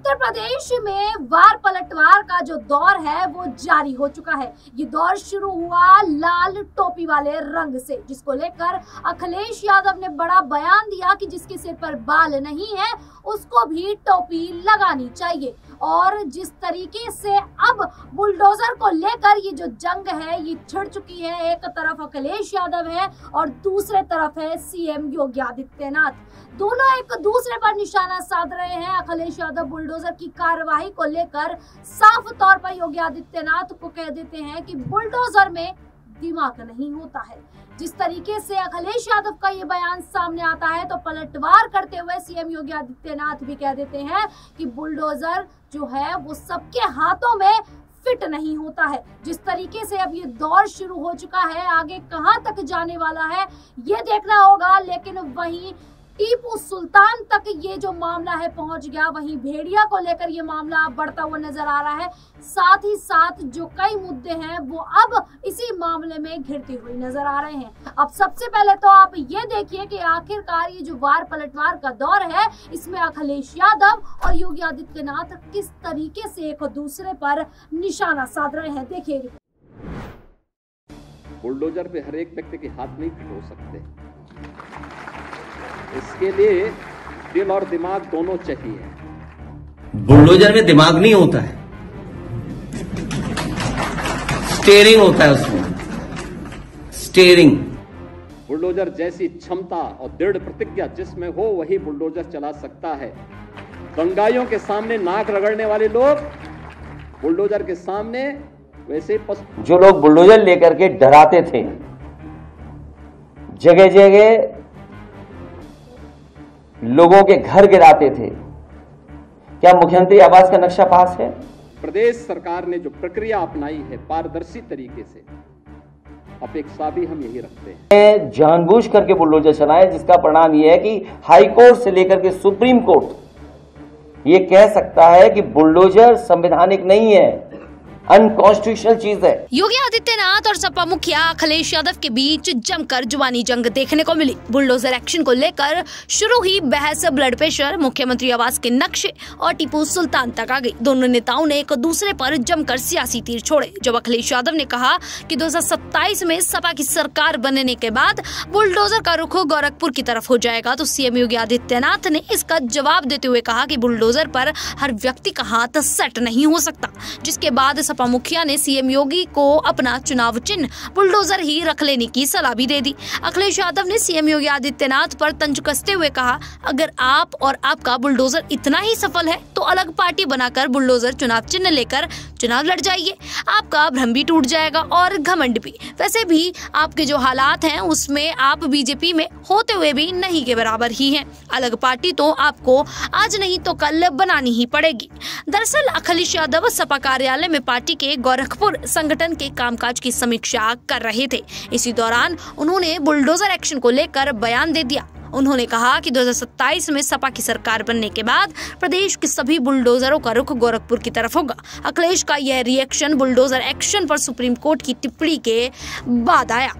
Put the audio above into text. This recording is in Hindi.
उत्तर प्रदेश में वार पलटवार का जो दौर है वो जारी हो चुका है। ये दौर शुरू हुआ लाल टोपी वाले रंग से, जिसको लेकर अखिलेश यादव ने बड़ा बयान दिया कि जिसके सिर पर बाल नहीं है उसको भी टोपी लगानी चाहिए। और जिस तरीके से अब बुलडोजर को लेकर ये जो जंग है ये छिड़ चुकी है, एक तरफ अखिलेश यादव है और दूसरे तरफ है सीएम योगी आदित्यनाथ। दोनों एक दूसरे पर निशाना साध रहे हैं। अखिलेश यादव बुलडोजर की कार्यवाही को लेकर साफ तौर पर योगी आदित्यनाथ को कह देते हैं कि बुलडोजर में दिमाग नहीं होता है। जिस तरीके से अखिलेश यादव का ये बयान सामने आता है तो पलटवार करते हुए सीएम योगी आदित्यनाथ भी कह देते हैं कि बुलडोजर जो है वो सबके हाथों में फिट नहीं होता है। जिस तरीके से अब ये दौर शुरू हो चुका है, आगे कहां तक जाने वाला है ये देखना होगा। लेकिन वहीं टीपू सुल्तान तक ये जो मामला है पहुंच गया, वहीं भेड़िया को लेकर ये मामला बढ़ता हुआ नजर आ रहा है। साथ ही साथ जो कई मुद्दे हैं वो अब इसी मामले में घिरते हुए नजर आ रहे हैं। अब सबसे पहले तो आप ये देखिए कि आखिरकार ये जो वार पलटवार का दौर है इसमें अखिलेश यादव और योगी आदित्यनाथ किस तरीके से एक दूसरे पर निशाना साध रहे हैं। देखिए, बुलडोजर पे हर एक व्यक्ति के हाथ नहीं फिट हो सकते, इसके लिए दिल और दिमाग दोनों चाहिए। बुलडोजर में दिमाग नहीं होता है, स्टीयरिंग होता है उसमें, स्टीयरिंग। बुलडोजर जैसी क्षमता और दृढ़ प्रतिज्ञा जिसमें हो वही बुलडोजर चला सकता है। दंगाइयों के सामने नाक रगड़ने वाले लोग बुलडोजर के सामने वैसे जो लोग बुलडोजर लेकर के डराते थे, जगह जगह लोगों के घर गिराते थे, क्या मुख्यमंत्री आवास का नक्शा पास है? प्रदेश सरकार ने जो प्रक्रिया अपनाई है पारदर्शी तरीके से, अपेक्षा भी हम यही रखते हैं। जानबूझ करके बुलडोजर चलाए, जिसका परिणाम यह है कि हाई कोर्ट से लेकर के सुप्रीम कोर्ट ये कह सकता है कि बुलडोजर संवैधानिक नहीं है, अनकॉन्स्टिट्यूशनल चीज है। योगी आदित्यनाथ और सपा मुखिया अखिलेश यादव के बीच जमकर जुबानी जंग देखने को मिली। बुलडोजर एक्शन को लेकर शुरू ही बहस ब्लड प्रेशर, मुख्यमंत्री आवास के नक्शे और टीपू सुल्तान तक आ गई। दोनों नेताओं ने एक दूसरे पर जमकर सियासी तीर छोड़े। जब अखिलेश यादव ने कहा कि 2027 में सपा की सरकार बनने के बाद बुलडोजर का रुख गोरखपुर की तरफ हो जाएगा, तो सीएम योगी आदित्यनाथ ने इसका जवाब देते हुए कहा कि बुलडोजर पर हर व्यक्ति का हाथ सेट नहीं हो सकता। जिसके बाद सपा मुखिया ने सीएम योगी को अपना चुनाव चिन्ह बुलडोजर ही रख लेने की सलाह भी दे दी। अखिलेश यादव ने सीएम योगी आदित्यनाथ पर तंज कसते हुए कहा, अगर आप और आपका बुलडोजर इतना ही सफल है तो अलग पार्टी बनाकर बुलडोजर चुनाव चिन्ह लेकर चुनाव लड़ जाइए, आपका भ्रम भी टूट जाएगा और घमंड भी। वैसे भी आपके जो हालात हैं उसमें आप बीजेपी में होते हुए भी नहीं के बराबर ही हैं। अलग पार्टी तो आपको आज नहीं तो कल बनानी ही पड़ेगी। दरअसल अखिलेश यादव सपा कार्यालय में पार्टी के गोरखपुर संगठन के कामकाज की समीक्षा कर रहे थे। इसी दौरान उन्होंने बुलडोजर एक्शन को लेकर बयान दे दिया। उन्होंने कहा कि 2027 में सपा की सरकार बनने के बाद प्रदेश के सभी बुलडोजरों का रुख गोरखपुर की तरफ होगा। अखिलेश का यह रिएक्शन बुलडोजर एक्शन पर सुप्रीम कोर्ट की टिप्पणी के बाद आया।